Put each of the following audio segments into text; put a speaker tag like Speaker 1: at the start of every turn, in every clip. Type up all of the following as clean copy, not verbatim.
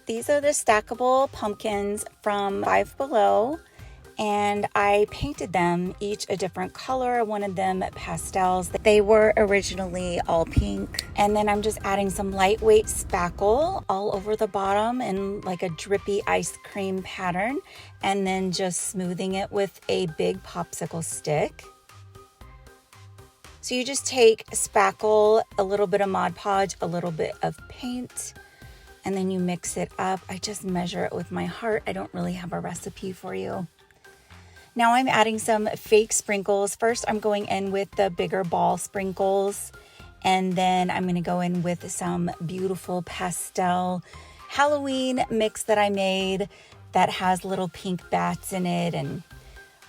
Speaker 1: These are the stackable pumpkins from Five Below, and I painted them each a different color. I wanted them pastels. They were originally all pink. And then I'm just adding some lightweight spackle all over the bottom in like a drippy ice cream pattern, and then just smoothing it with a big popsicle stick. So you just take spackle, a little bit of Mod Podge, a little bit of paint, and then you mix it up. I just measure it with my heart. I don't really have a recipe for you. Now I'm adding some fake sprinkles. First, I'm going in with the bigger ball sprinkles, and then I'm gonna go in with some beautiful pastel Halloween mix that I made that has little pink bats in it and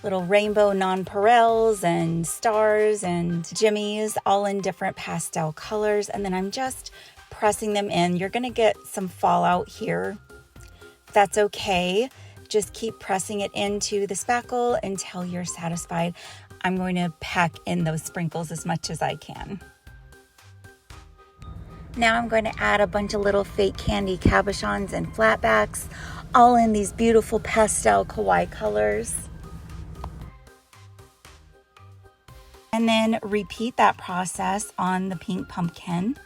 Speaker 1: little rainbow nonpareils and stars and jimmies, all in different pastel colors. And then I'm just pressing them in. You're gonna get some fallout here. That's okay. Just keep pressing it into the spackle until you're satisfied. I'm going to pack in those sprinkles as much as I can. Now I'm going to add a bunch of little fake candy cabochons and flatbacks, all in these beautiful pastel kawaii colors. And then repeat that process on the pink pumpkin.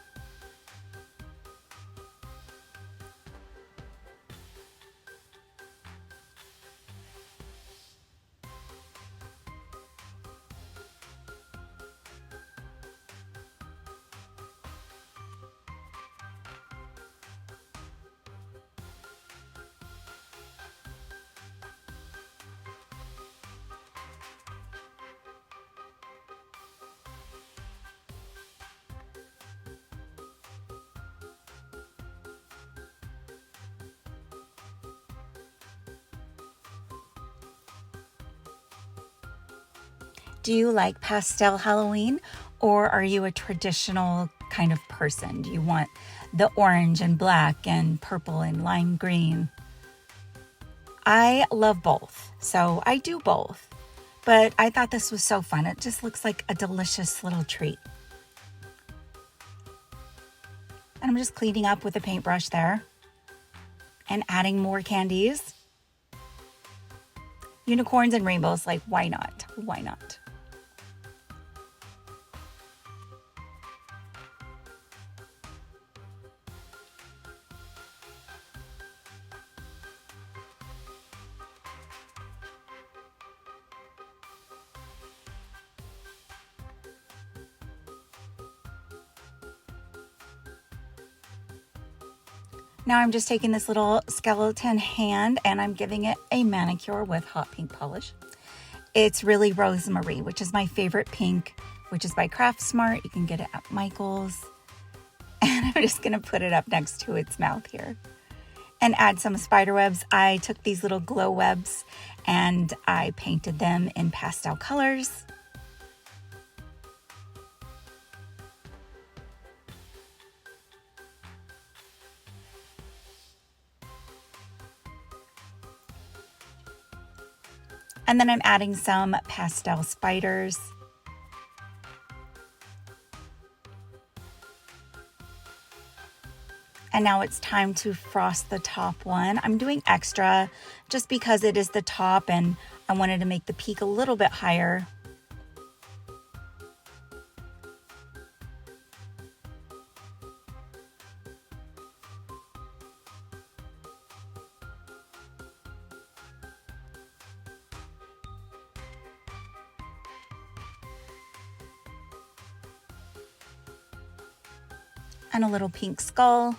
Speaker 1: Do you like pastel Halloween, or are you a traditional kind of person? Do you want the orange and black and purple and lime green? I love both, so I do both. But I thought this was so fun. It just looks like a delicious little treat. And I'm just cleaning up with a paintbrush there and adding more candies. Unicorns and rainbows, like why not? Why not? Now I'm just taking this little skeleton hand and I'm giving it a manicure with hot pink polish. It's really rosemary, which is my favorite pink, which is by Craft Smart. You can get it at Michael's. And I'm just gonna put it up next to its mouth here and add some spider webs. I took these little glow webs and I painted them in pastel colors. And then I'm adding some pastel spiders. And now it's time to frost the top one. I'm doing extra just because it is the top and I wanted to make the peak a little bit higher. And a little pink skull,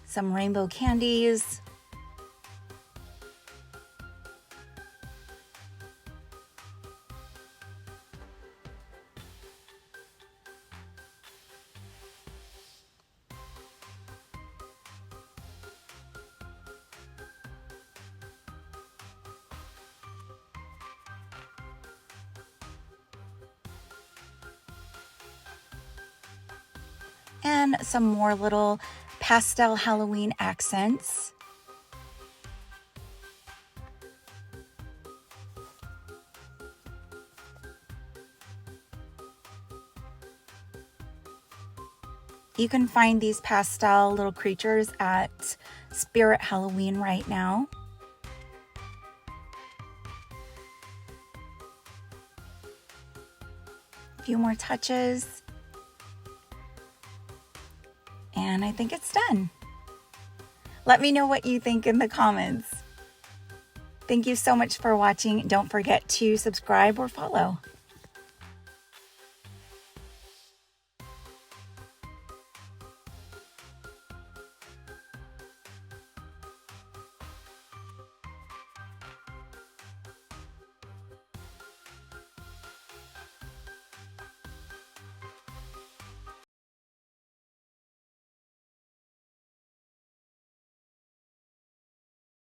Speaker 1: some rainbow candies, and some more little pastel Halloween accents. You can find these pastel little creatures at Spirit Halloween right now. A few more touches. And I think it's done. Let me know what you think in the comments. Thank you so much for watching. Don't forget to subscribe or follow.